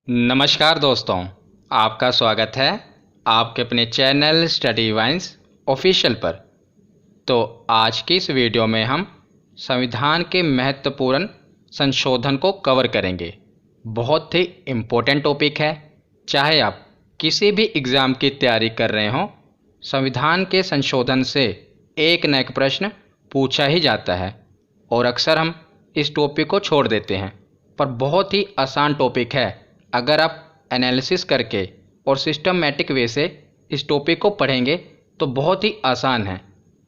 नमस्कार दोस्तों, आपका स्वागत है आपके अपने चैनल स्टडी वाइन्स ऑफिशियल पर। तो आज की इस वीडियो में हम संविधान के महत्वपूर्ण संशोधन को कवर करेंगे। बहुत ही इम्पोर्टेंट टॉपिक है। चाहे आप किसी भी एग्ज़ाम की तैयारी कर रहे हों, संविधान के संशोधन से एक न एक प्रश्न पूछा ही जाता है और अक्सर हम इस टॉपिक को छोड़ देते हैं, पर बहुत ही आसान टॉपिक है। अगर आप एनालिसिस करके और सिस्टमैटिक वे से इस टॉपिक को पढ़ेंगे तो बहुत ही आसान है।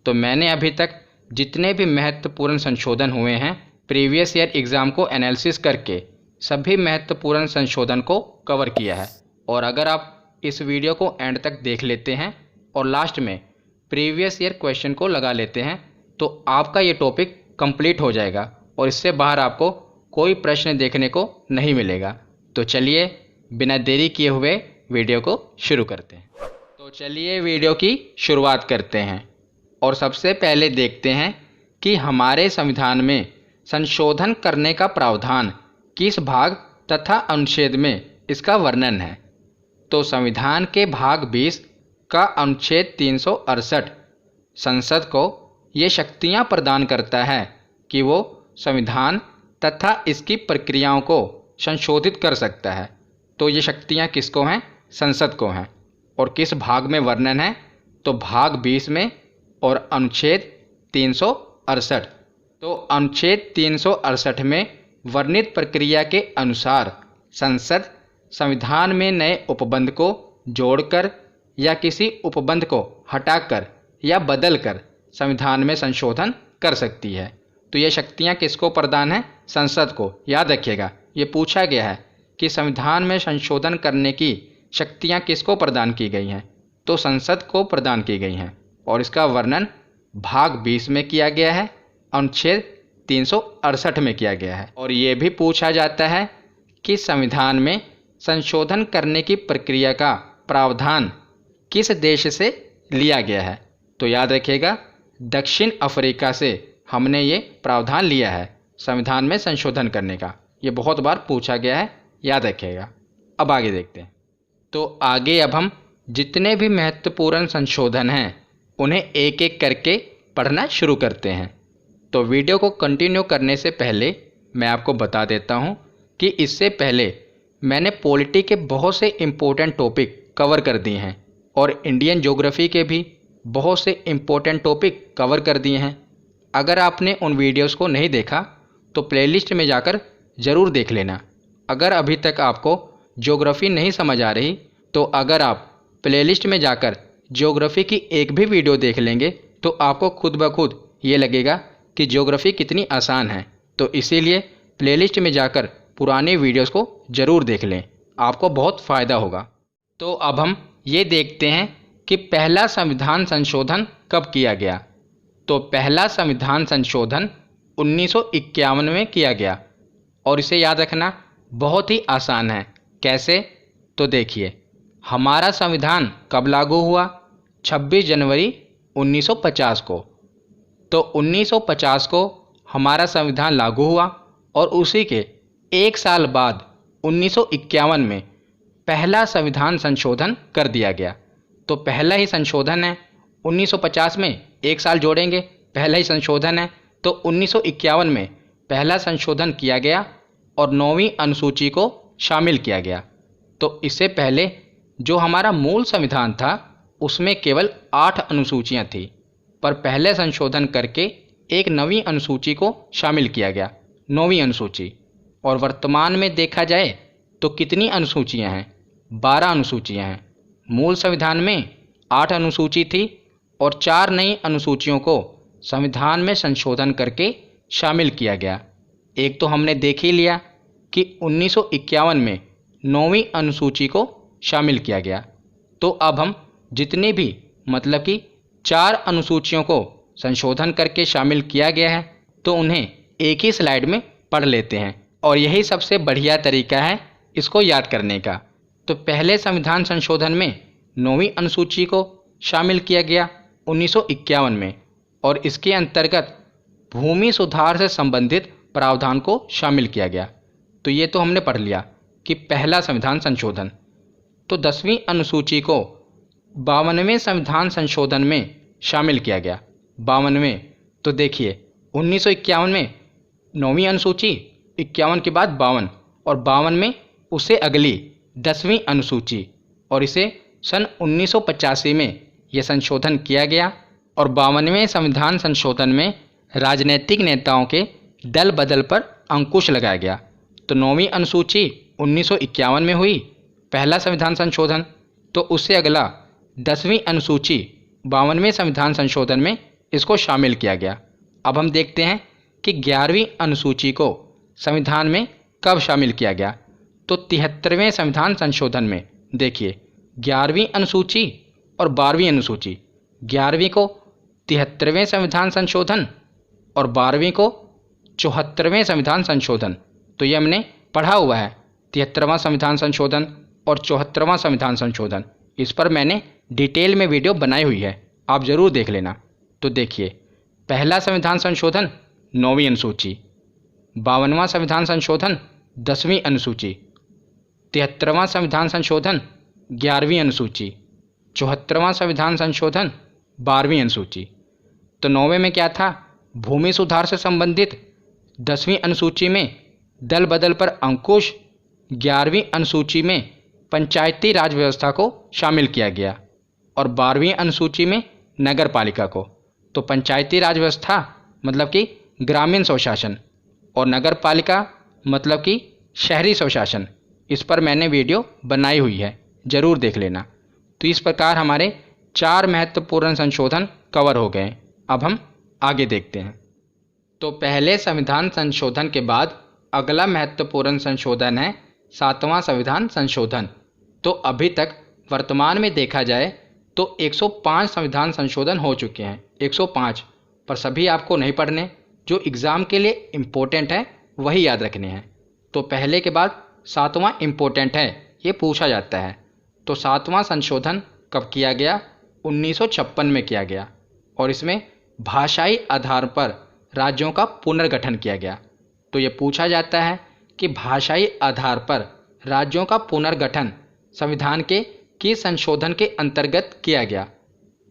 तो मैंने अभी तक जितने भी महत्वपूर्ण संशोधन हुए हैं प्रीवियस ईयर एग्ज़ाम को एनालिसिस करके सभी महत्वपूर्ण संशोधन को कवर किया है। और अगर आप इस वीडियो को एंड तक देख लेते हैं और लास्ट में प्रीवियस ईयर क्वेश्चन को लगा लेते हैं तो आपका ये टॉपिक कंप्लीट हो जाएगा और इससे बाहर आपको कोई प्रश्न देखने को नहीं मिलेगा। तो चलिए बिना देरी किए हुए वीडियो को शुरू करते हैं। तो चलिए वीडियो की शुरुआत करते हैं और सबसे पहले देखते हैं कि हमारे संविधान में संशोधन करने का प्रावधान किस भाग तथा अनुच्छेद में इसका वर्णन है। तो संविधान के भाग 20 का अनुच्छेद 368 संसद को ये शक्तियां प्रदान करता है कि वो संविधान तथा इसकी प्रक्रियाओं को संशोधित कर सकता है। तो ये शक्तियाँ किसको हैं? संसद को हैं। और किस भाग में वर्णन है? तो भाग 20 में और अनुच्छेद 368। तो अनुच्छेद 368 में वर्णित प्रक्रिया के अनुसार संसद संविधान में नए उपबंध को जोड़कर या किसी उपबंध को हटाकर या बदलकर संविधान में संशोधन कर सकती है। तो ये शक्तियाँ किसको प्रदान है? संसद को। याद रखिएगा, ये पूछा गया है कि संविधान में संशोधन करने की शक्तियाँ किसको प्रदान की गई हैं? तो संसद को प्रदान की गई हैं और इसका वर्णन भाग 20 में किया गया है, अनुच्छेद 368 में किया गया है। और ये भी पूछा जाता है कि संविधान में संशोधन करने की प्रक्रिया का प्रावधान किस देश से लिया गया है? तो याद रखिएगा, दक्षिण अफ्रीका से हमने ये प्रावधान लिया है संविधान में संशोधन करने का। ये बहुत बार पूछा गया है, याद रखिएगा। अब आगे देखते हैं। तो आगे अब हम जितने भी महत्वपूर्ण संशोधन हैं उन्हें एक एक करके पढ़ना शुरू करते हैं। तो वीडियो को कंटिन्यू करने से पहले मैं आपको बता देता हूँ कि इससे पहले मैंने पॉलिटी के बहुत से इम्पोर्टेंट टॉपिक कवर कर दिए हैं और इंडियन ज्योग्राफी के भी बहुत से इम्पोर्टेंट टॉपिक कवर कर दिए हैं। अगर आपने उन वीडियोस को नहीं देखा तो प्लेलिस्ट में जाकर ज़रूर देख लेना। अगर अभी तक आपको ज्योग्राफी नहीं समझ आ रही तो अगर आप प्लेलिस्ट में जाकर ज्योग्राफी की एक भी वीडियो देख लेंगे तो आपको खुद ब खुद ये लगेगा कि ज्योग्राफी कितनी आसान है। तो इसीलिए प्लेलिस्ट में जाकर पुराने वीडियोस को ज़रूर देख लें, आपको बहुत फ़ायदा होगा। तो अब हम ये देखते हैं कि पहला संविधान संशोधन कब किया गया। तो पहला संविधान संशोधन 1951 में किया गया और इसे याद रखना बहुत ही आसान है। कैसे? तो देखिए, हमारा संविधान कब लागू हुआ? 26 जनवरी 1950 को। तो 1950 को हमारा संविधान लागू हुआ और उसी के एक साल बाद 1951 में पहला संविधान संशोधन कर दिया गया। तो पहला ही संशोधन है। 1950 में एक साल जोड़ेंगे, पहला ही संशोधन है। तो 1951 में पहला संशोधन किया गया और 9वीं अनुसूची को शामिल किया गया। तो इससे पहले जो हमारा मूल संविधान था उसमें केवल 8 अनुसूचियां थी, पर पहले संशोधन करके एक नवीं अनुसूची को शामिल किया गया, 9वीं अनुसूची। और वर्तमान में देखा जाए तो कितनी अनुसूचियां हैं? 12 अनुसूचियां हैं। मूल संविधान में 8 अनुसूची थी और 4 नई अनुसूचियों को संविधान में संशोधन करके शामिल किया गया। एक तो हमने देख ही लिया कि 1951 में 9वीं अनुसूची को शामिल किया गया। तो अब हम जितनी भी मतलब कि 4 अनुसूचियों को संशोधन करके शामिल किया गया है तो उन्हें एक ही स्लाइड में पढ़ लेते हैं और यही सबसे बढ़िया तरीका है इसको याद करने का। तो पहले संविधान संशोधन में 9वीं अनुसूची को शामिल किया गया 1951 में और इसके अंतर्गत भूमि सुधार से संबंधित प्रावधान को शामिल किया गया। तो ये तो हमने पढ़ लिया कि पहला संविधान संशोधन। तो 10वीं अनुसूची को 52वें संविधान संशोधन में शामिल किया गया। 52वें, तो देखिए 1951 में 9वीं अनुसूची, 51 के बाद 52 और 52 में उसे अगली 10वीं अनुसूची, और इसे सन 1985 में यह संशोधन किया गया। और 52वें संविधान संशोधन में राजनीतिक नेताओं के दल बदल पर अंकुश लगाया गया। तो 9वीं अनुसूची 1951 में हुई पहला संविधान संशोधन, तो उससे अगला 10वीं अनुसूची 52वें संविधान संशोधन में इसको शामिल किया गया। अब हम देखते हैं कि 11वीं अनुसूची को संविधान में कब शामिल किया गया। तो 73वें संविधान संशोधन में देखिए 11वीं अनुसूची और 12वीं अनुसूची, 11वीं को 73वें संविधान संशोधन और 12वीं को 74वें संविधान संशोधन। तो ये हमने पढ़ा हुआ है, 73वां संविधान संशोधन और 74वां संविधान संशोधन। इस पर मैंने डिटेल में वीडियो बनाई हुई है, आप ज़रूर देख लेना। तो देखिए पहला संविधान संशोधन 9वीं अनुसूची, 52वां संविधान संशोधन 10वीं अनुसूची, 73वां संविधान संशोधन 11वीं अनुसूची, 74वां संविधान संशोधन 12वीं अनुसूची। तो 9वें में क्या था, भूमि सुधार से संबंधित। 10वीं अनुसूची में दल बदल पर अंकुश। 11वीं अनुसूची में पंचायती राज व्यवस्था को शामिल किया गया और 12वीं अनुसूची में नगर पालिका को। तो पंचायती राज व्यवस्था मतलब कि ग्रामीण स्वशासन और नगर पालिका मतलब कि शहरी स्वशासन। इस पर मैंने वीडियो बनाई हुई है, ज़रूर देख लेना। तो इस प्रकार हमारे 4 महत्वपूर्ण संशोधन कवर हो गए। अब हम आगे देखते हैं। तो पहले संविधान संशोधन के बाद अगला महत्वपूर्ण संशोधन है 7वां संविधान संशोधन। तो अभी तक वर्तमान में देखा जाए तो 105 संविधान संशोधन हो चुके हैं, 105, पर सभी आपको नहीं पढ़ने, जो एग्ज़ाम के लिए इम्पोर्टेंट है वही याद रखने हैं। तो पहले के बाद 7वां इम्पोर्टेंट है, ये पूछा जाता है। तो 7वां संशोधन कब किया गया, 1956 में किया गया और इसमें भाषाई आधार पर राज्यों का पुनर्गठन किया गया। तो ये पूछा जाता है कि भाषाई आधार पर राज्यों का पुनर्गठन संविधान के किस संशोधन के अंतर्गत किया गया।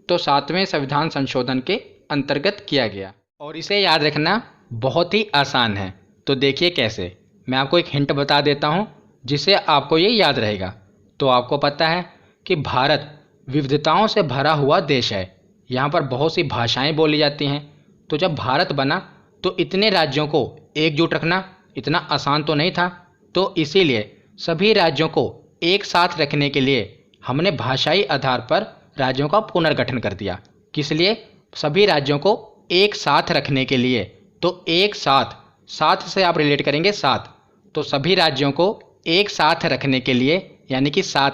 तो 7वें संविधान संशोधन के अंतर्गत किया गया और इसे याद रखना बहुत ही आसान है। तो देखिए कैसे, मैं आपको एक हिंट बता देता हूँ जिससे आपको ये याद रहेगा। तो आपको पता है कि भारत विविधताओं से भरा हुआ देश है, यहाँ पर बहुत सी भाषाएं बोली जाती हैं। तो जब भारत बना तो इतने राज्यों को एकजुट रखना इतना आसान तो नहीं था। तो इसीलिए सभी राज्यों को एक साथ रखने के लिए हमने भाषाई आधार पर राज्यों का पुनर्गठन कर दिया। किस लिए, सभी राज्यों को एक साथ रखने के लिए। तो एक साथ, साथ से आप रिलेट करेंगे साथ, तो सभी राज्यों को एक साथ रखने के लिए, यानी कि साथ,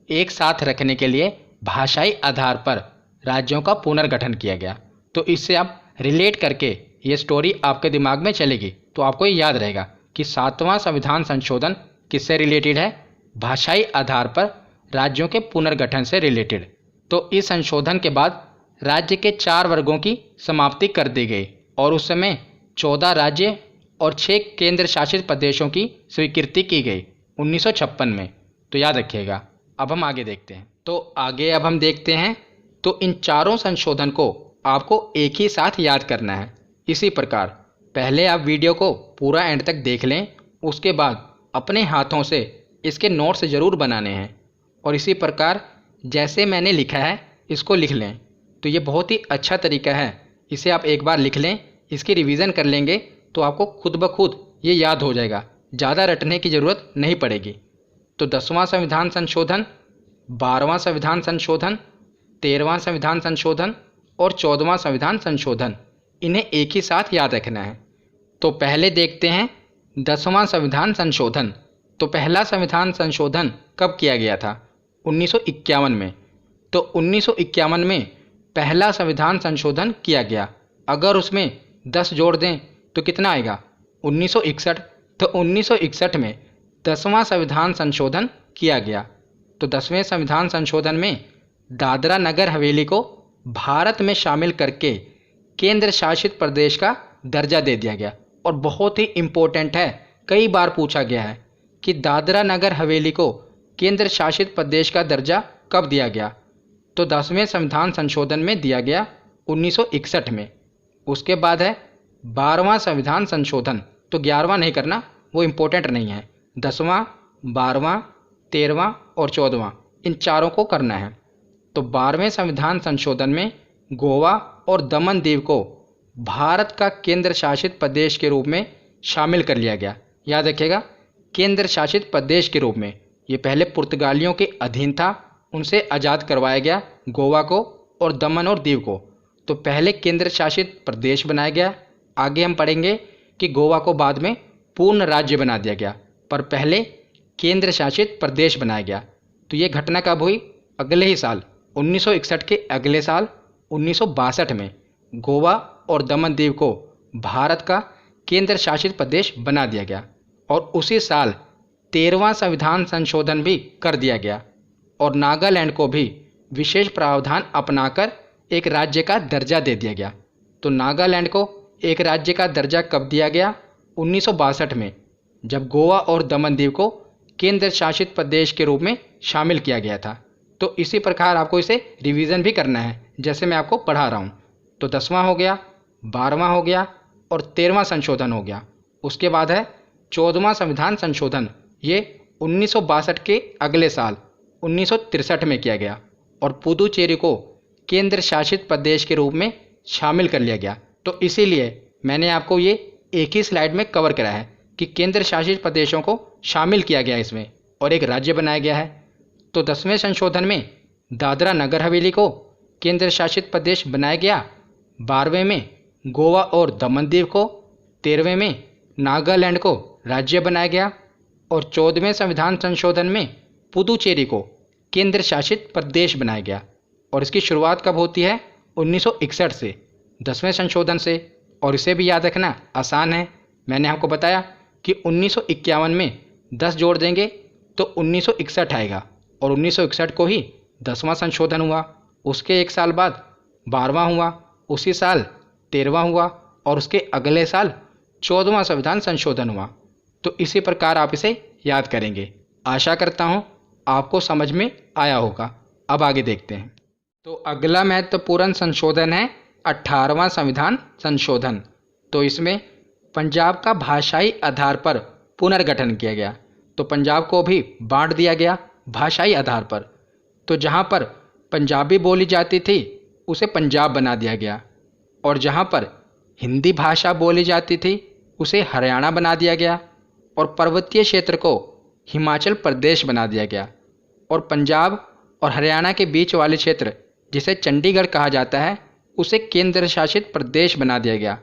एक साथ रखने के लिए भाषाई आधार पर राज्यों का पुनर्गठन किया गया। तो इससे आप रिलेट करके ये स्टोरी आपके दिमाग में चलेगी तो आपको ये याद रहेगा कि 7वां संविधान संशोधन किससे रिलेटेड है, भाषाई आधार पर राज्यों के पुनर्गठन से रिलेटेड। तो इस संशोधन के बाद राज्य के 4 वर्गों की समाप्ति कर दी गई और उस समय 14 राज्य और 6 केंद्र शासित प्रदेशों की स्वीकृति की गई 1956 में। तो याद रखिएगा। अब हम आगे देखते हैं। तो आगे अब हम देखते हैं। तो इन चारों संशोधन को आपको एक ही साथ याद करना है। इसी प्रकार पहले आप वीडियो को पूरा एंड तक देख लें, उसके बाद अपने हाथों से इसके नोट्स ज़रूर बनाने हैं और इसी प्रकार जैसे मैंने लिखा है इसको लिख लें। तो ये बहुत ही अच्छा तरीका है, इसे आप एक बार लिख लें, इसकी रिवीजन कर लेंगे तो आपको खुद ब खुद ये याद हो जाएगा, ज़्यादा रटने की ज़रूरत नहीं पड़ेगी। तो 10वां संविधान संशोधन, 12वां संविधान संशोधन, 13वां संविधान संशोधन और 14वां संविधान संशोधन, इन्हें एक ही साथ याद रखना है। तो पहले देखते हैं 10वां संविधान संशोधन। तो पहला संविधान संशोधन कब किया गया था, 1951 में। तो 1951 में पहला संविधान संशोधन किया गया। अगर उसमें 10 जोड़ दें तो कितना आएगा, 1961। तो 1961 में 10वां संविधान संशोधन किया गया। तो 10वें संविधान संशोधन में दादरा नगर हवेली को भारत में शामिल करके केंद्र शासित प्रदेश का दर्जा दे दिया गया। और बहुत ही इम्पोर्टेंट है, कई बार पूछा गया है कि दादरा नगर हवेली को केंद्र शासित प्रदेश का दर्जा कब दिया गया? तो 10वें संविधान संशोधन में दिया गया 1961 में। उसके बाद है 12वां संविधान संशोधन। तो 11वां नहीं करना, वो इम्पोर्टेंट नहीं है। 10वां, 12वां, 13वां और 14वां, इन चारों को करना है। तो 12वें संविधान संशोधन में गोवा और दमन दीव को भारत का केंद्र शासित प्रदेश के रूप में शामिल कर लिया गया। याद रखिएगा, केंद्र शासित प्रदेश के रूप में। ये पहले पुर्तगालियों के अधीन था, उनसे आज़ाद करवाया गया गोवा को और दमन और दीव को। तो पहले केंद्र शासित प्रदेश बनाया गया। आगे हम पढ़ेंगे कि गोवा को बाद में पूर्ण राज्य बना दिया गया, पर पहले केंद्र शासित प्रदेश बनाया गया। तो ये घटना कब हुई? अगले ही साल 1961 के अगले साल 1962 में गोवा और दमन दीव को भारत का केंद्र शासित प्रदेश बना दिया गया। और उसी साल 13वां संविधान संशोधन भी कर दिया गया और नागालैंड को भी विशेष प्रावधान अपनाकर एक राज्य का दर्जा दे दिया गया। तो नागालैंड को एक राज्य का दर्जा कब दिया गया? 1962 में, जब गोवा और दमन दीव को केंद्र शासित प्रदेश के रूप में शामिल किया गया था। तो इसी प्रकार आपको इसे रिवीजन भी करना है, जैसे मैं आपको पढ़ा रहा हूँ। तो 10वां हो गया, 12वां हो गया और 13वां संशोधन हो गया। उसके बाद है 14वां संविधान संशोधन। ये 1962 के अगले साल 1963 में किया गया और पुदुचेरी को केंद्र शासित प्रदेश के रूप में शामिल कर लिया गया। तो इसीलिए मैंने आपको ये एक ही स्लाइड में कवर करा है कि केंद्र शासित प्रदेशों को शामिल किया गया इसमें और एक राज्य बनाया गया है। तो 10वें संशोधन में दादरा नगर हवेली को केंद्र शासित प्रदेश बनाया गया, 12वें में गोवा और दमन दीव को, 13वें में नागालैंड को राज्य बनाया गया और 14वें संविधान संशोधन में पुदुचेरी को केंद्र शासित प्रदेश बनाया गया। और इसकी शुरुआत कब होती है? 1961 से, 10वें संशोधन से। और इसे भी याद रखना आसान है। मैंने आपको बताया कि 1951 में 10 जोड़ देंगे तो 1961 आएगा और 1961 को ही 10वां संशोधन हुआ। उसके एक साल बाद 12वां हुआ, उसी साल 13वां हुआ और उसके अगले साल 14वां संविधान संशोधन हुआ। तो इसी प्रकार आप इसे याद करेंगे। आशा करता हूँ आपको समझ में आया होगा। अब आगे देखते हैं। तो अगला महत्वपूर्ण संशोधन है 18वां संविधान संशोधन। तो इसमें पंजाब का भाषाई आधार पर पुनर्गठन किया गया। तो पंजाब को भी बांट दिया गया भाषाई आधार पर। तो जहाँ पर पंजाबी बोली जाती थी उसे पंजाब बना दिया गया और जहाँ पर हिंदी भाषा बोली जाती थी उसे हरियाणा बना दिया गया और पर्वतीय क्षेत्र को हिमाचल प्रदेश बना दिया गया और पंजाब और हरियाणा के बीच वाले क्षेत्र जिसे चंडीगढ़ कहा जाता है उसे केंद्र शासित प्रदेश बना दिया गया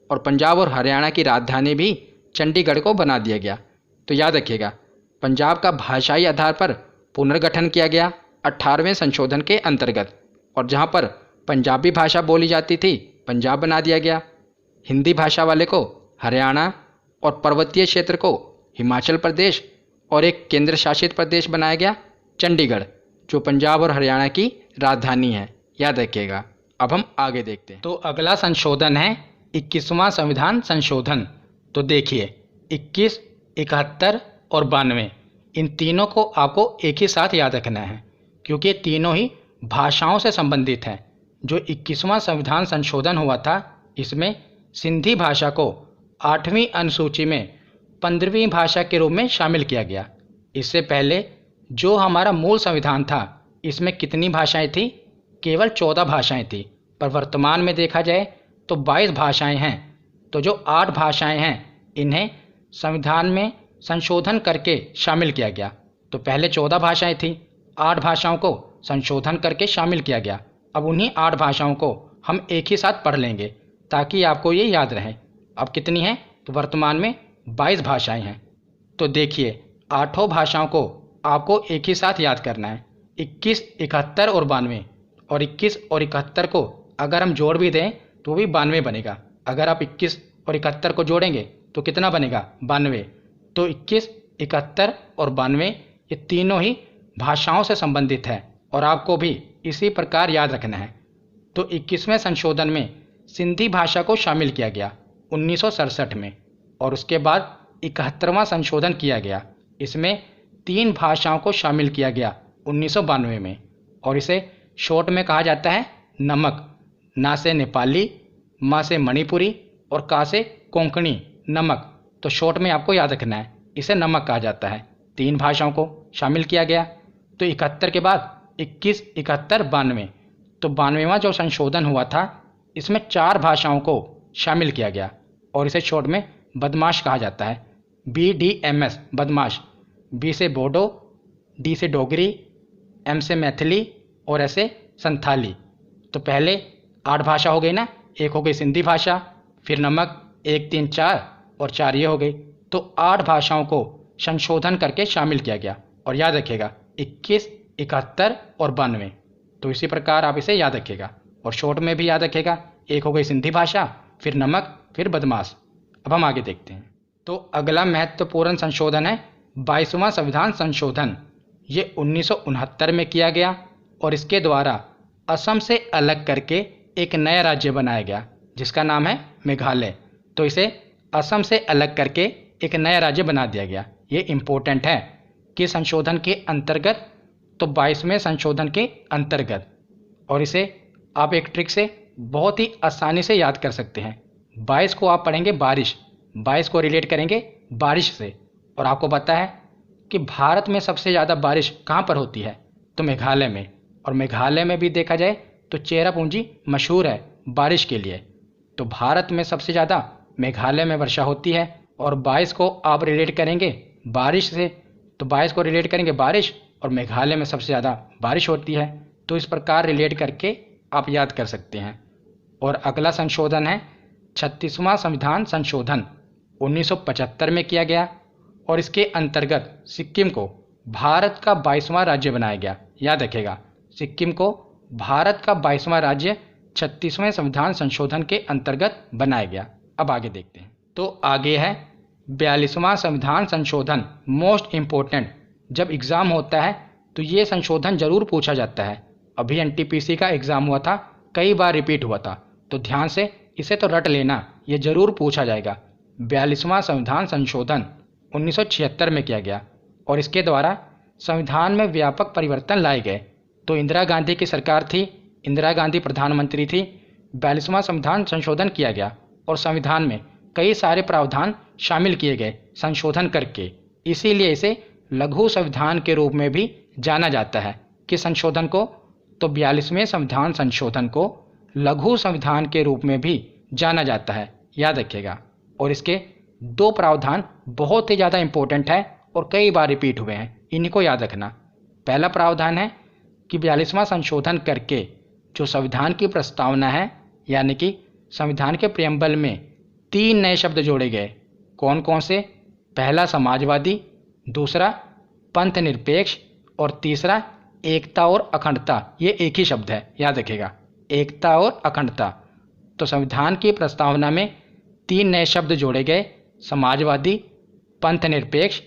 और पंजाब और हरियाणा की राजधानी भी चंडीगढ़ को बना दिया गया। तो याद रखिएगा, पंजाब का भाषाई आधार पर पुनर्गठन किया गया 18वें संशोधन के अंतर्गत और जहाँ पर पंजाबी भाषा बोली जाती थी पंजाब बना दिया गया, हिंदी भाषा वाले को हरियाणा और पर्वतीय क्षेत्र को हिमाचल प्रदेश और एक केंद्र शासित प्रदेश बनाया गया चंडीगढ़, जो पंजाब और हरियाणा की राजधानी है। याद रखिएगा। अब हम आगे देखते हैं। तो अगला संशोधन है 21वां संविधान संशोधन। तो देखिए 21, 71 और 92, इन तीनों को आपको एक ही साथ याद रखना है क्योंकि ये तीनों ही भाषाओं से संबंधित हैं। जो 21वां संविधान संशोधन हुआ था इसमें सिंधी भाषा को 8वीं अनुसूची में 15वीं भाषा के रूप में शामिल किया गया। इससे पहले जो हमारा मूल संविधान था इसमें कितनी भाषाएं थी? केवल 14 भाषाएं थी, पर वर्तमान में देखा जाए तो 22 भाषाएं हैं। तो जो 8 भाषाएं हैं इन्हें संविधान में संशोधन करके शामिल किया गया। तो पहले 14 भाषाएं थी, 8 भाषाओं को संशोधन करके शामिल किया गया। अब उन्हीं 8 भाषाओं को हम एक ही साथ पढ़ लेंगे ताकि आपको ये याद रहे। अब कितनी हैं? तो वर्तमान में 22 भाषाएं हैं। तो देखिए 8 भाषाओं को आपको एक ही साथ याद करना है, 21, 71 और 92। और 21 और 71 को अगर हम जोड़ भी दें तो भी 92 बनेगा। अगर आप 21 और 71 को जोड़ेंगे तो कितना बनेगा? 92। तो 21, 71 और 92 ये तीनों ही भाषाओं से संबंधित है और आपको भी इसी प्रकार याद रखना है। तो 21वें संशोधन में सिंधी भाषा को शामिल किया गया 1967 में और उसके बाद 71वां संशोधन किया गया इसमें 3 भाषाओं को शामिल किया गया 1992 में, और इसे शॉर्ट में कहा जाता है नमक। ना से नेपाली, मा से मणिपुरी और का से कोंकणी, नमक। तो शॉर्ट में आपको याद रखना है, इसे नमक कहा जाता है। 3 भाषाओं को शामिल किया गया। तो 71 के बाद 21, 71, 92, तो 92वां जो संशोधन हुआ था इसमें 4 भाषाओं को शामिल किया गया और इसे शॉर्ट में बदमाश कहा जाता है। BDMS, बदमाश। B से बोडो, D से डोगरी, M से मैथिली और S से संथाली। तो पहले 8 भाषा हो गई ना, एक हो गई सिंधी भाषा, फिर नमक, 1, 3, 4 और 4 ये हो गई। तो 8 भाषाओं को संशोधन करके शामिल किया गया। और याद रखिएगा 21, 71 और 92। तो इसी प्रकार आप इसे याद रखिएगा और शॉर्ट में भी याद रखिएगा। एक हो गई सिंधी भाषा, फिर नमक, फिर बदमाश। अब हम आगे देखते हैं। तो अगला महत्वपूर्ण संशोधन है 22वां संविधान संशोधन। ये 1969 में किया गया और इसके द्वारा असम से अलग करके एक नया राज्य बनाया गया जिसका नाम है मेघालय। तो इसे असम से अलग करके एक नया राज्य बना दिया गया। ये इम्पोर्टेंट है कि संशोधन के अंतर्गत, तो 22वें संशोधन के अंतर्गत, और इसे आप एक ट्रिक से बहुत ही आसानी से याद कर सकते हैं। 22 को आप पढ़ेंगे बारिश, 22 को रिलेट करेंगे बारिश से, और आपको पता है कि भारत में सबसे ज़्यादा बारिश कहाँ पर होती है, तो मेघालय में। और मेघालय में भी देखा जाए तो चेरापूंजी मशहूर है बारिश के लिए। तो भारत में सबसे ज़्यादा मेघालय में वर्षा होती है। और 22 को आप रिलेट करेंगे बारिश से, तो 22 को रिलेट करेंगे बारिश, और मेघालय में सबसे ज़्यादा बारिश होती है। तो इस प्रकार रिलेट करके आप याद कर सकते हैं। और अगला संशोधन है 36वां संविधान संशोधन। 1975 में किया गया और इसके अंतर्गत सिक्किम को भारत का 22वां राज्य बनाया गया। याद रखेगा, सिक्किम को भारत का 22वां राज्य 36वें संविधान संशोधन के अंतर्गत बनाया गया। अब आगे देखते हैं। तो आगे है 42वां संविधान संशोधन, मोस्ट इम्पोर्टेंट। जब एग्ज़ाम होता है तो ये संशोधन जरूर पूछा जाता है। अभी NTPC का एग्ज़ाम हुआ था, कई बार रिपीट हुआ था, तो ध्यान से इसे तो रट लेना, ये जरूर पूछा जाएगा। 42वां संविधान संशोधन 1976 में किया गया और इसके द्वारा संविधान में व्यापक परिवर्तन लाए गए। तो इंदिरा गांधी की सरकार थी, इंदिरा गांधी प्रधानमंत्री थी, 42वां संविधान संशोधन किया गया और संविधान में कई सारे प्रावधान शामिल किए गए संशोधन करके। इसीलिए इसे लघु संविधान के रूप में भी जाना जाता है। कि संशोधन को, तो 42वें संविधान संशोधन को लघु संविधान के रूप में भी जाना जाता है, याद रखिएगा। और इसके 2 प्रावधान बहुत ही ज़्यादा इंपॉर्टेंट है और कई बार रिपीट हुए हैं, इन्हीं को याद रखना। पहला प्रावधान है कि 42वां संशोधन करके जो संविधान की प्रस्तावना है, यानी कि संविधान के प्रियम्बल में 3 नए शब्द जोड़े गए। कौन कौन से? पहला समाजवादी, दूसरा पंथ निरपेक्ष और तीसरा एकता और अखंडता। ये एक ही शब्द है, याद रखिएगा, एकता और अखंडता। तो संविधान की प्रस्तावना में 3 नए शब्द जोड़े गए, समाजवादी, पंथ निरपेक्ष,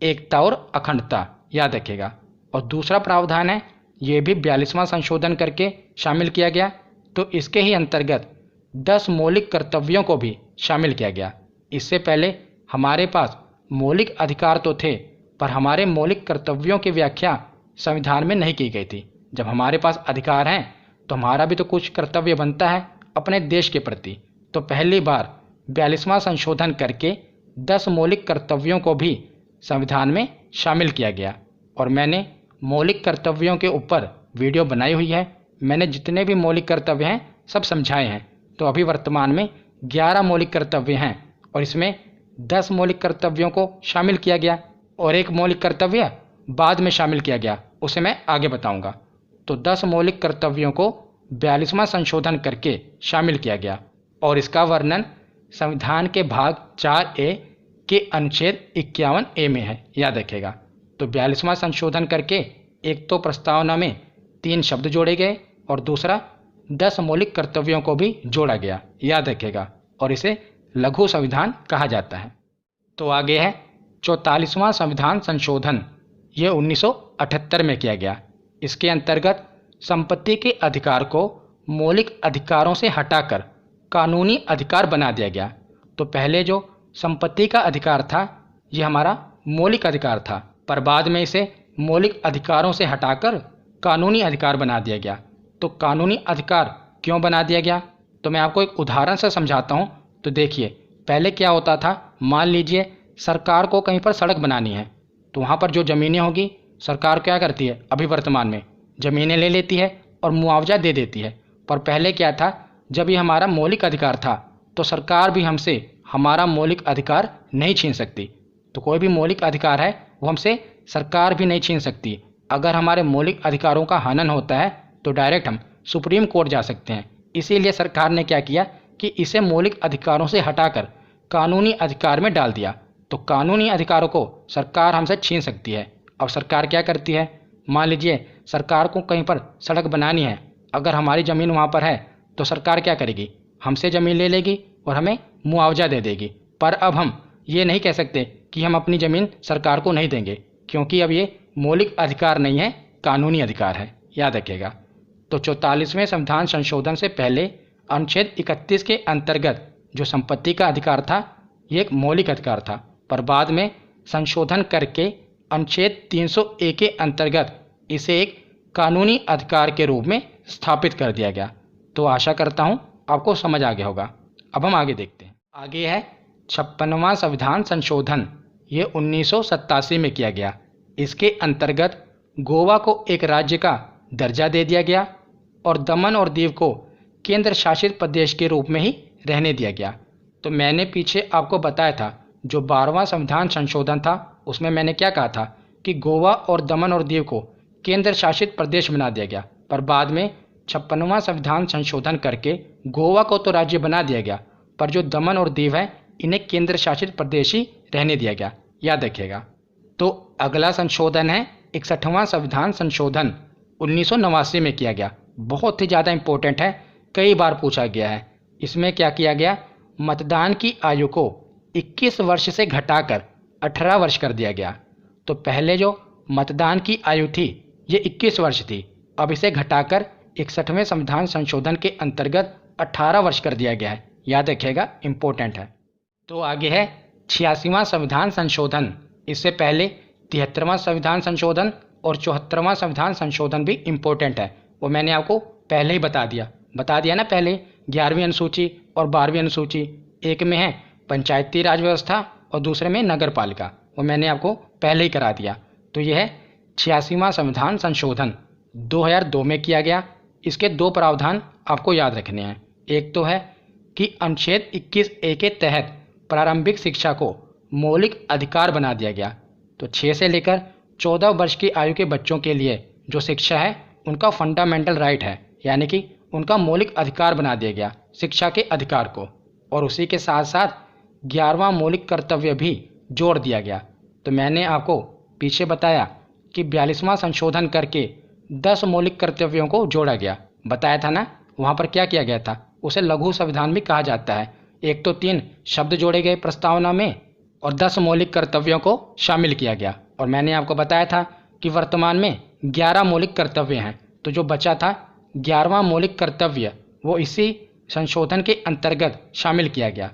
एकता और अखंडता, याद रखिएगा। और दूसरा प्रावधान है, ये भी 42वां संशोधन करके शामिल किया गया। तो इसके ही अंतर्गत 10 मौलिक कर्तव्यों को भी शामिल किया गया। इससे पहले हमारे पास मौलिक अधिकार तो थे, पर हमारे मौलिक कर्तव्यों की व्याख्या संविधान में नहीं की गई थी। जब हमारे पास अधिकार हैं तो हमारा भी तो कुछ कर्तव्य बनता है अपने देश के प्रति। तो पहली बार 42वां संशोधन करके 10 मौलिक कर्तव्यों को भी संविधान में शामिल किया गया। और मैंने मौलिक कर्तव्यों के ऊपर वीडियो बनाई हुई है। मैंने जितने भी मौलिक कर्तव्य हैं सब समझाए हैं। तो अभी वर्तमान में 11 मौलिक कर्तव्य हैं और इसमें 10 मौलिक कर्तव्यों को शामिल किया गया और एक मौलिक कर्तव्य बाद में शामिल किया गया, उसे मैं आगे बताऊंगा। तो 10 मौलिक कर्तव्यों को 42वां संशोधन करके शामिल किया गया और इसका वर्णन संविधान के भाग 4A के अनुच्छेद 51A में है, याद रखेगा। तो 42वां संशोधन करके एक तो प्रस्तावना में 3 शब्द जोड़े गए और दूसरा 10 मौलिक कर्तव्यों को भी जोड़ा गया, याद रखेगा। और इसे लघु संविधान कहा जाता है। तो आगे है 44वां संविधान संशोधन। ये 1978 में किया गया। इसके अंतर्गत संपत्ति के अधिकार को मौलिक अधिकारों से हटाकर कानूनी अधिकार बना दिया गया। तो पहले जो संपत्ति का अधिकार था ये हमारा मौलिक अधिकार था, पर बाद में इसे मौलिक अधिकारों से हटाकर कानूनी अधिकार बना दिया गया। तो कानूनी अधिकार क्यों बना दिया गया, तो मैं आपको एक उदाहरण से समझाता हूँ। तो देखिए, पहले क्या होता था, मान लीजिए सरकार को कहीं पर सड़क बनानी है, तो वहाँ पर जो ज़मीनें होगी सरकार क्या करती है, अभी वर्तमान में ज़मीनें ले लेती है और मुआवजा दे देती है। पर पहले क्या था, जब ये हमारा मौलिक अधिकार था तो सरकार भी हमसे हमारा मौलिक अधिकार नहीं छीन सकती। तो कोई भी मौलिक अधिकार है वो हमसे सरकार भी नहीं छीन सकती। अगर हमारे मौलिक अधिकारों का हनन होता है तो डायरेक्ट हम सुप्रीम कोर्ट जा सकते हैं। इसीलिए सरकार ने क्या किया कि इसे मौलिक अधिकारों से हटाकर कानूनी अधिकार में डाल दिया। तो कानूनी अधिकारों को सरकार हमसे छीन सकती है। अब सरकार क्या करती है, मान लीजिए सरकार को कहीं पर सड़क बनानी है, अगर हमारी ज़मीन वहाँ पर है तो सरकार क्या करेगी, हमसे ज़मीन ले लेगी और हमें मुआवजा दे देगी। पर अब हम ये नहीं कह सकते कि हम अपनी ज़मीन सरकार को नहीं देंगे, क्योंकि अब ये मौलिक अधिकार नहीं है, कानूनी अधिकार है, याद रखिएगा। तो 44वें संविधान संशोधन से पहले अनुच्छेद 31 के अंतर्गत जो संपत्ति का अधिकार था ये एक मौलिक अधिकार था, पर बाद में संशोधन करके अनुच्छेद 301 के अंतर्गत इसे एक कानूनी अधिकार के रूप में स्थापित कर दिया गया। तो आशा करता हूँ आपको समझ आ गया होगा। अब हम आगे देखते हैं। आगे है 56वां संविधान संशोधन, ये 1987 में किया गया। इसके अंतर्गत गोवा को एक राज्य का दर्जा दे दिया गया और दमन और दीव को केंद्र शासित प्रदेश के रूप में ही रहने दिया गया। तो मैंने पीछे आपको बताया था, जो 12वां संविधान संशोधन था उसमें मैंने क्या कहा था कि गोवा और दमन और दीव को केंद्र शासित प्रदेश बना दिया गया। पर बाद में 56वां संविधान संशोधन करके गोवा को तो राज्य बना दिया गया, पर जो दमन और दीव है इन्हें केंद्र शासित प्रदेश ही रहने दिया गया, याद रखिएगा। तो अगला संशोधन है 61वां संविधान संशोधन, 1989 में किया गया। बहुत ही ज़्यादा इम्पोर्टेंट है, कई बार पूछा गया है। इसमें क्या किया गया, मतदान की आयु को 21 वर्ष से घटाकर 18 वर्ष कर दिया गया। तो पहले जो मतदान की आयु थी ये 21 वर्ष थी, अब इसे घटाकर 61वें संविधान संशोधन के अंतर्गत 18 वर्ष कर दिया गया है, याद रखिएगा, इम्पोर्टेंट है। तो आगे है 86वां संविधान संशोधन। इससे पहले 73वां संविधान संशोधन और 74वां संविधान संशोधन भी इम्पोर्टेंट है, वो मैंने आपको पहले ही बता दिया ना पहले। 11वीं अनुसूची और 12वीं अनुसूची, एक में है पंचायती राज व्यवस्था और दूसरे में नगर पालिका, वो मैंने आपको पहले ही करा दिया। तो यह है 86वां संविधान संशोधन, 2002 में किया गया। इसके दो प्रावधान आपको याद रखने हैं। एक तो है कि अनुच्छेद 21A के तहत प्रारंभिक शिक्षा को मौलिक अधिकार बना दिया गया। तो 6 से लेकर 14 वर्ष की आयु के बच्चों के लिए जो शिक्षा है उनका फंडामेंटल राइट है, यानी कि उनका मौलिक अधिकार बना दिया गया शिक्षा के अधिकार को। और उसी के साथ साथ 11वां मौलिक कर्तव्य भी जोड़ दिया गया। तो मैंने आपको पीछे बताया कि 42वां संशोधन करके 10 मौलिक कर्तव्यों को जोड़ा गया, बताया था ना। वहाँ पर क्या किया गया था, उसे लघु संविधान भी कहा जाता है। एक तो 3 शब्द जोड़े गए प्रस्तावना में और 10 मौलिक कर्तव्यों को शामिल किया गया। और मैंने आपको बताया था कि वर्तमान में 11 मौलिक कर्तव्य हैं। तो जो बचा था 11वां मौलिक कर्तव्य वो इसी संशोधन के अंतर्गत शामिल किया गया।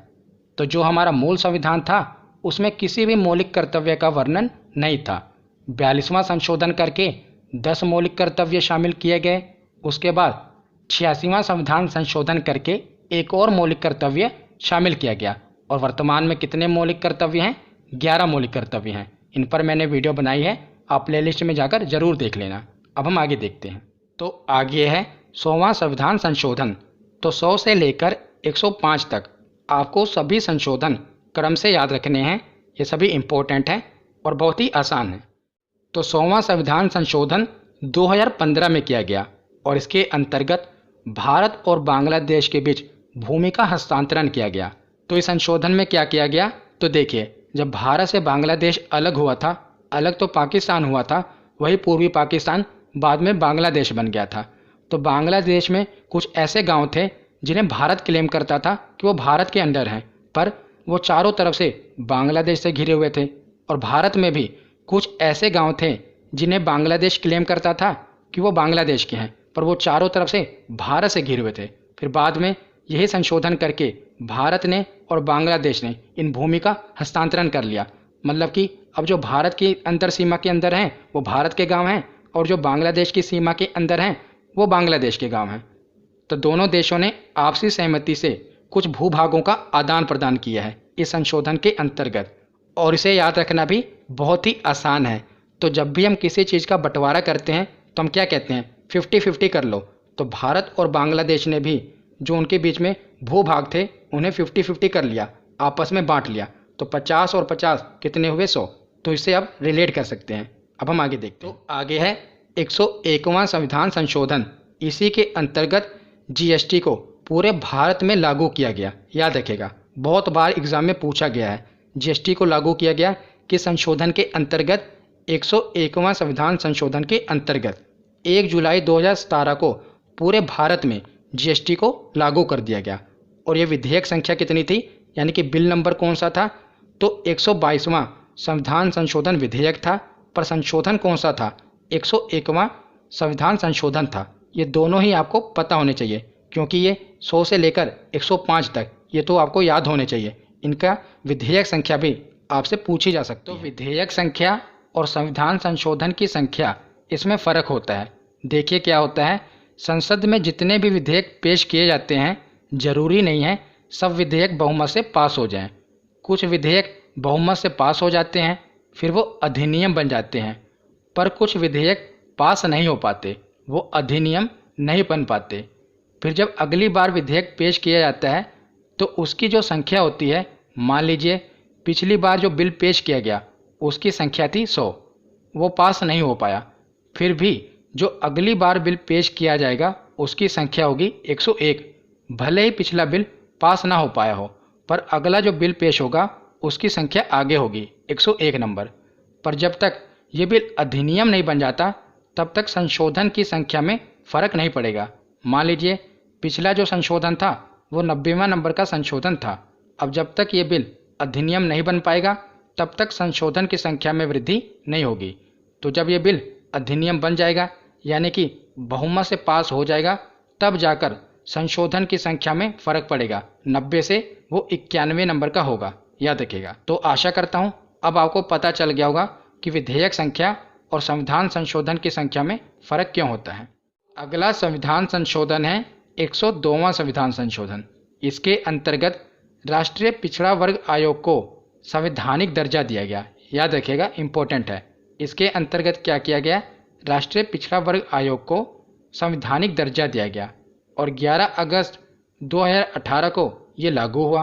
तो जो हमारा मूल संविधान था उसमें किसी भी मौलिक कर्तव्य का वर्णन नहीं था। 42वां संशोधन करके 10 मौलिक कर्तव्य शामिल किए गए। उसके बाद 86वां संविधान संशोधन करके एक और मौलिक कर्तव्य शामिल किया गया। और वर्तमान में कितने मौलिक कर्तव्य हैं, 11 मौलिक कर्तव्य हैं। इन पर मैंने वीडियो बनाई है, आप प्लेलिस्ट में जाकर जरूर देख लेना। अब हम आगे देखते हैं। तो आगे है 100वां संविधान संशोधन। तो 100 से लेकर 105 तक आपको सभी संशोधन क्रम से याद रखने हैं। ये सभी इम्पोर्टेंट हैं और बहुत ही आसान है। तो 100वां संविधान संशोधन 2015 में किया गया और इसके अंतर्गत भारत और बांग्लादेश के बीच भूमि का हस्तांतरण किया गया। तो इस संशोधन में क्या किया गया, तो देखिए, जब भारत से बांग्लादेश अलग हुआ था, अलग तो पाकिस्तान हुआ था, वही पूर्वी पाकिस्तान बाद में बांग्लादेश बन गया था। तो बांग्लादेश में कुछ ऐसे गांव थे जिन्हें भारत क्लेम करता था कि वो भारत के अंडर हैं, पर वो चारों तरफ से बांग्लादेश से घिरे हुए थे। और भारत में भी कुछ ऐसे गांव थे जिन्हें बांग्लादेश क्लेम करता था कि वो बांग्लादेश के हैं, पर वो चारों तरफ से भारत से घिरे हुए थे। फिर बाद में यही संशोधन करके भारत ने और बांग्लादेश ने इन भूमि का हस्तांतरण कर लिया। मतलब कि अब जो भारत की अंतर सीमा के अंदर हैं वो भारत के गांव हैं, और जो बांग्लादेश की सीमा के अंदर हैं वो बांग्लादेश के गांव हैं। तो दोनों देशों ने आपसी सहमति से कुछ भूभागों का आदान प्रदान किया है इस संशोधन के अंतर्गत, और इसे याद रखना भी बहुत ही आसान है। तो जब भी हम किसी चीज़ का बंटवारा करते हैं तो हम क्या कहते हैं, 50-50 कर लो। तो भारत और बांग्लादेश ने भी जो उनके बीच में भूभाग थे उन्हें 50-50 कर लिया, आपस में बांट लिया। तो 50 और 50 कितने हुए, 100। तो इसे अब रिलेट कर सकते हैं। अब हम आगे देखते हैं। तो आगे है 101वां संविधान संशोधन। इसी के अंतर्गत जीएसटी को पूरे भारत में लागू किया गया। याद रखेगा, बहुत बार एग्जाम में पूछा गया है, जीएसटी को लागू किया गया कि संशोधन के अंतर्गत 101वां संविधान संशोधन के अंतर्गत 1 जुलाई 2017 को पूरे भारत में जीएसटी को लागू कर दिया गया। और ये विधेयक संख्या कितनी थी, यानी कि बिल नंबर कौन सा था, तो 122वां संविधान संशोधन विधेयक था। पर संशोधन कौन सा था, 101वां संविधान संशोधन था। ये दोनों ही आपको पता होने चाहिए, क्योंकि ये 100 से लेकर 105 तक ये तो आपको याद होने चाहिए। इनका विधेयक संख्या भी आपसे पूछी जा सकती है। तो विधेयक संख्या और संविधान संशोधन की संख्या, इसमें फ़र्क होता है। देखिए क्या होता है, संसद में जितने भी विधेयक पेश किए जाते हैं जरूरी नहीं है सब विधेयक बहुमत से पास हो जाएं। कुछ विधेयक बहुमत से पास हो जाते हैं, फिर वो अधिनियम बन जाते हैं। पर कुछ विधेयक पास नहीं हो पाते, वो अधिनियम नहीं बन पाते। फिर जब अगली बार विधेयक पेश किया जाता है तो उसकी जो संख्या होती है, मान लीजिए पिछली बार जो बिल पेश किया गया उसकी संख्या थी 100, वो पास नहीं हो पाया। फिर भी जो अगली बार बिल पेश किया जाएगा उसकी संख्या होगी 101। भले ही पिछला बिल पास ना हो पाया हो, पर अगला जो बिल पेश होगा उसकी संख्या आगे होगी 101 नंबर। पर जब तक ये बिल अधिनियम नहीं बन जाता तब तक संशोधन की संख्या में फ़र्क नहीं पड़ेगा। मान लीजिए पिछला जो संशोधन था वो 90वां नंबर का संशोधन था। अब जब तक ये बिल अधिनियम नहीं बन पाएगा तब तक संशोधन की संख्या में वृद्धि नहीं होगी। तो जब ये बिल अधिनियम बन जाएगा, यानी कि बहुमत से पास हो जाएगा, तब जाकर संशोधन की संख्या में फ़र्क पड़ेगा। 90 से वो 91 नंबर का होगा, याद रखिएगा। तो आशा करता हूँ अब आपको पता चल गया होगा कि विधेयक संख्या और संविधान संशोधन की संख्या में फ़र्क क्यों होता है। अगला संविधान संशोधन है 102वां संविधान संशोधन। इसके अंतर्गत राष्ट्रीय पिछड़ा वर्ग आयोग को संवैधानिक दर्जा दिया गया। याद रखिएगा, इम्पोर्टेंट है। इसके अंतर्गत क्या किया गया, राष्ट्रीय पिछड़ा वर्ग आयोग को संवैधानिक दर्जा दिया गया और 11 अगस्त 2018 को ये लागू हुआ।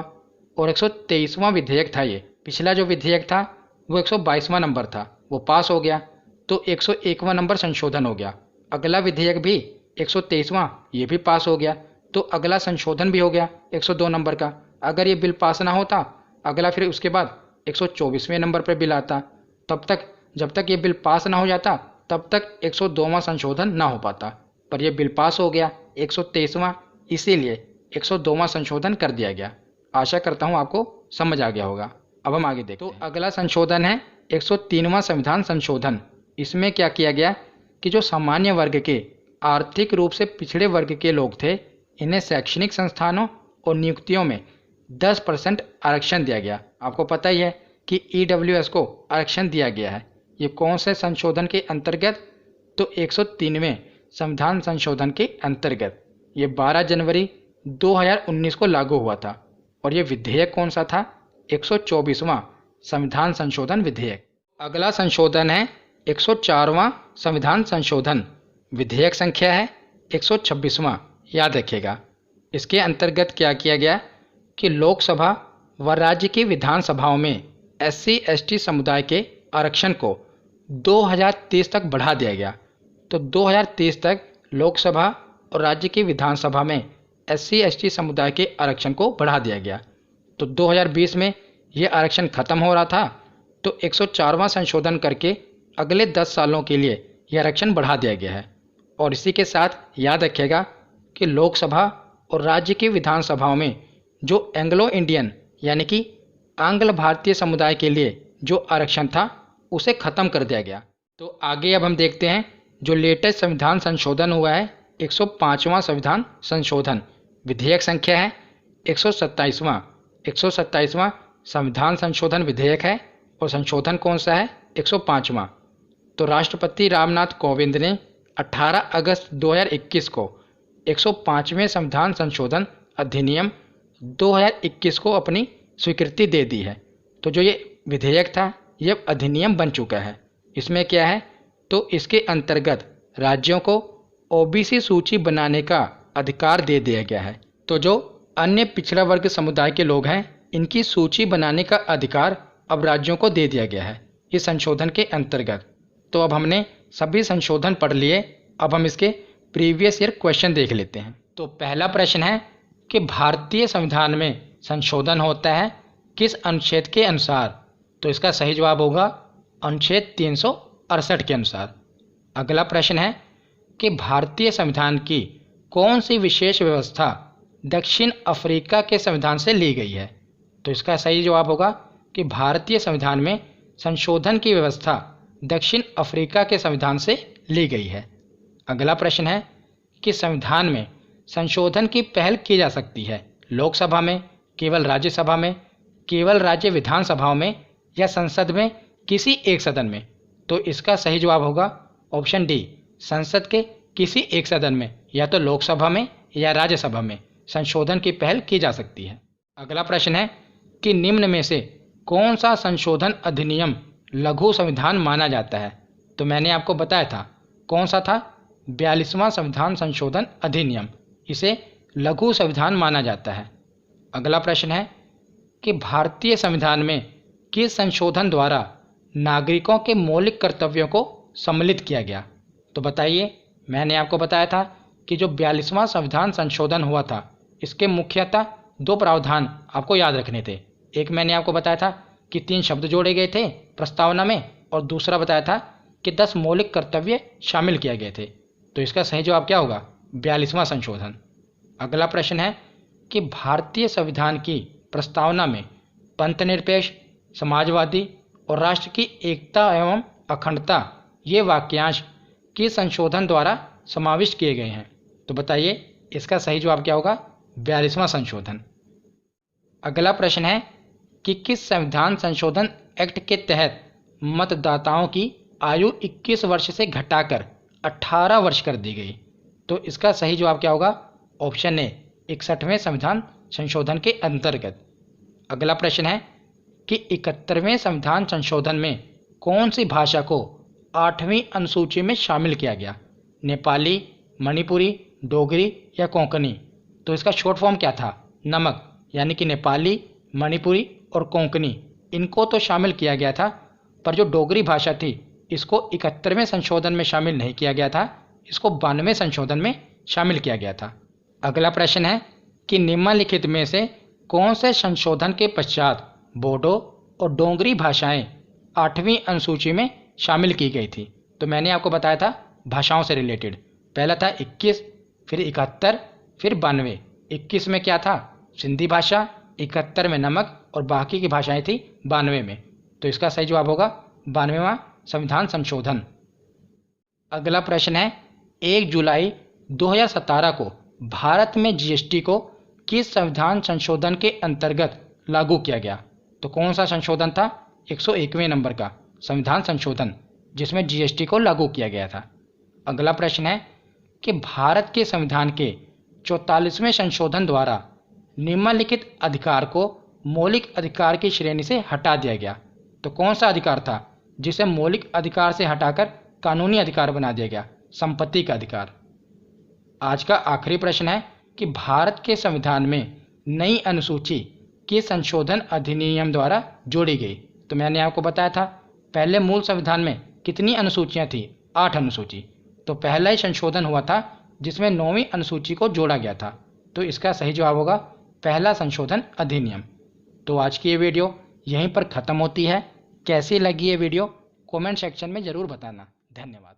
और 123वां विधेयक था ये। पिछला जो विधेयक था वो 122वां नंबर था, वो पास हो गया, तो 101वां नंबर संशोधन हो गया। अगला विधेयक भी 123वां, ये भी पास हो गया, तो अगला संशोधन भी हो गया 102 नंबर का। अगर ये बिल पास ना होता, अगला फिर उसके बाद 124वें नंबर पर बिल आता। तब तक जब तक ये बिल पास ना हो जाता तब तक 102वां संशोधन ना हो पाता। पर यह बिल पास हो गया 123वां, इसीलिए 102वां संशोधन कर दिया गया। आशा करता हूँ आपको समझ आ गया होगा। अब हम आगे देखते हैं। तो अगला संशोधन है 103वां संविधान संशोधन। इसमें क्या किया गया कि जो सामान्य वर्ग के आर्थिक रूप से पिछड़े वर्ग के लोग थे, इन्हें शैक्षणिक संस्थानों और नियुक्तियों में 10% आरक्षण दिया गया। आपको पता ही है कि ईडब्ल्यूएस को आरक्षण दिया गया है। ये कौन से संशोधन के अंतर्गत, तो 103वें संविधान संशोधन के अंतर्गत। ये 12 जनवरी 2019 को लागू हुआ था। और ये विधेयक कौन सा था, 124वां संविधान संशोधन विधेयक। अगला संशोधन है 104वां संविधान संशोधन। विधेयक संख्या है 126वां, याद रखिएगा। इसके अंतर्गत क्या किया गया कि लोकसभा व राज्य की विधानसभाओं में SC/ST समुदाय के आरक्षण को 2030 तक बढ़ा दिया गया। तो 2030 तक लोकसभा और राज्य की विधानसभा में SC/ST समुदाय के आरक्षण को बढ़ा दिया गया। तो 2020 में ये आरक्षण खत्म हो रहा था, तो 104वां संशोधन करके अगले 10 सालों के लिए यह आरक्षण बढ़ा दिया गया है। और इसी के साथ याद रखिएगा कि लोकसभा और राज्य की विधानसभाओं में जो एंग्लो इंडियन यानी कि आंग्ल भारतीय समुदाय के लिए जो आरक्षण था उसे ख़त्म कर दिया गया। तो आगे अब हम देखते हैं जो लेटेस्ट संविधान संशोधन हुआ है, 105वां संविधान संशोधन। विधेयक संख्या है 127वां संविधान संशोधन विधेयक है और संशोधन कौन सा है? 105वां। तो राष्ट्रपति रामनाथ कोविंद ने 18 अगस्त 2021 को 105वें संविधान संशोधन अधिनियम 2021 को अपनी स्वीकृति दे दी है। तो जो ये विधेयक था ये अधिनियम बन चुका है। इसमें क्या है? तो इसके अंतर्गत राज्यों को ओबीसी सूची बनाने का अधिकार दे दिया गया है। तो जो अन्य पिछड़ा वर्ग समुदाय के लोग हैं इनकी सूची बनाने का अधिकार अब राज्यों को दे दिया गया है इस संशोधन के अंतर्गत। तो अब हमने सभी संशोधन पढ़ लिए, अब हम इसके प्रीवियस ईयर क्वेश्चन देख लेते हैं। तो पहला प्रश्न है कि भारतीय संविधान में संशोधन होता है किस अनुच्छेद के अनुसार? तो इसका सही जवाब होगा अनुच्छेद 368 के अनुसार। अगला प्रश्न है कि भारतीय संविधान की कौन सी विशेष व्यवस्था दक्षिण अफ्रीका के संविधान से ली गई है? तो इसका सही जवाब होगा कि भारतीय संविधान में संशोधन की व्यवस्था दक्षिण अफ्रीका के संविधान से ली गई है। अगला प्रश्न है कि संविधान में संशोधन की पहल की जा सकती है लोकसभा में, केवल राज्यसभा में, केवल राज्य विधानसभाओं में या संसद में किसी एक सदन में? तो इसका सही जवाब होगा ऑप्शन डी, संसद के किसी एक सदन में, या तो लोकसभा में या राज्यसभा में संशोधन की पहल की जा सकती है। अगला प्रश्न है कि निम्न में से कौन सा संशोधन अधिनियम लघु संविधान माना जाता है? तो मैंने आपको बताया था कौन सा था, 42वां संविधान संशोधन अधिनियम, इसे लघु संविधान माना जाता है। अगला प्रश्न है कि भारतीय संविधान में किस संशोधन द्वारा नागरिकों के मौलिक कर्तव्यों को सम्मिलित किया गया? तो बताइए, मैंने आपको बताया था कि जो 42वां संविधान संशोधन हुआ था इसके मुख्यतः दो प्रावधान आपको याद रखने थे। एक मैंने आपको बताया था कि 3 शब्द जोड़े गए थे प्रस्तावना में, और दूसरा बताया था कि 10 मौलिक कर्तव्य शामिल किए गए थे। तो इसका सही जवाब क्या होगा? 42वां संशोधन। अगला प्रश्न है कि भारतीय संविधान की प्रस्तावना में पंथनिरपेक्ष, समाजवादी और राष्ट्र की एकता एवं अखंडता ये वाक्यांश किस संशोधन द्वारा समाविष्ट किए गए हैं? तो बताइए इसका सही जवाब क्या होगा? 42वां संशोधन। अगला प्रश्न है कि किस संविधान संशोधन एक्ट के तहत मतदाताओं की आयु 21 वर्ष से घटाकर 18 वर्ष कर दी गई? तो इसका सही जवाब क्या होगा? ऑप्शन ए, 61वें संविधान संशोधन के अंतर्गत। अगला प्रश्न है कि 71वें संविधान संशोधन में कौन सी भाषा को 8वीं अनुसूची में शामिल किया गया? नेपाली, मणिपुरी, डोगरी या कोंकणी? तो इसका शॉर्ट फॉर्म क्या था? नमक, यानी कि नेपाली, मणिपुरी और कोंकणी इनको तो शामिल किया गया था, पर जो डोगरी भाषा थी इसको 71वें संशोधन में शामिल नहीं किया गया था, इसको 92वें संशोधन में शामिल किया गया था। अगला प्रश्न है कि निम्नलिखित में से कौन से संशोधन के पश्चात बोडो और डोगरी भाषाएं 8वीं अनुसूची में शामिल की गई थी? तो मैंने आपको बताया था भाषाओं से रिलेटेड, पहला था 21, फिर 71, फिर 92। 21 में क्या था? सिंधी भाषा, 71 में नमक और बाकी की भाषाएं थी 92 में। तो इसका सही जवाब होगा 92वां संविधान संशोधन। अगला प्रश्न है 1 जुलाई 2017 को भारत में जीएसटी को किस संविधान संशोधन के अंतर्गत लागू किया गया? तो कौन सा संशोधन था? 101वें नंबर का संविधान संशोधन जिसमें जीएसटी को लागू किया गया था। अगला प्रश्न है कि भारत के संविधान के 44वें संशोधन द्वारा निम्नलिखित अधिकार को मौलिक अधिकार की श्रेणी से हटा दिया गया? तो कौन सा अधिकार था जिसे मौलिक अधिकार से हटाकर कानूनी अधिकार बना दिया गया? संपत्ति का अधिकार। आज का आखिरी प्रश्न है कि भारत के संविधान में नई अनुसूची किस संशोधन अधिनियम द्वारा जोड़ी गई? तो मैंने आपको बताया था पहले मूल संविधान में कितनी अनुसूचियां थी? 8 अनुसूची। तो पहला ही संशोधन हुआ था जिसमें 9वीं अनुसूची को जोड़ा गया था। तो इसका सही जवाब होगा पहला संशोधन अधिनियम। तो आज की ये वीडियो यहीं पर ख़त्म होती है। कैसी लगी ये वीडियो कमेंट सेक्शन में ज़रूर बताना। धन्यवाद।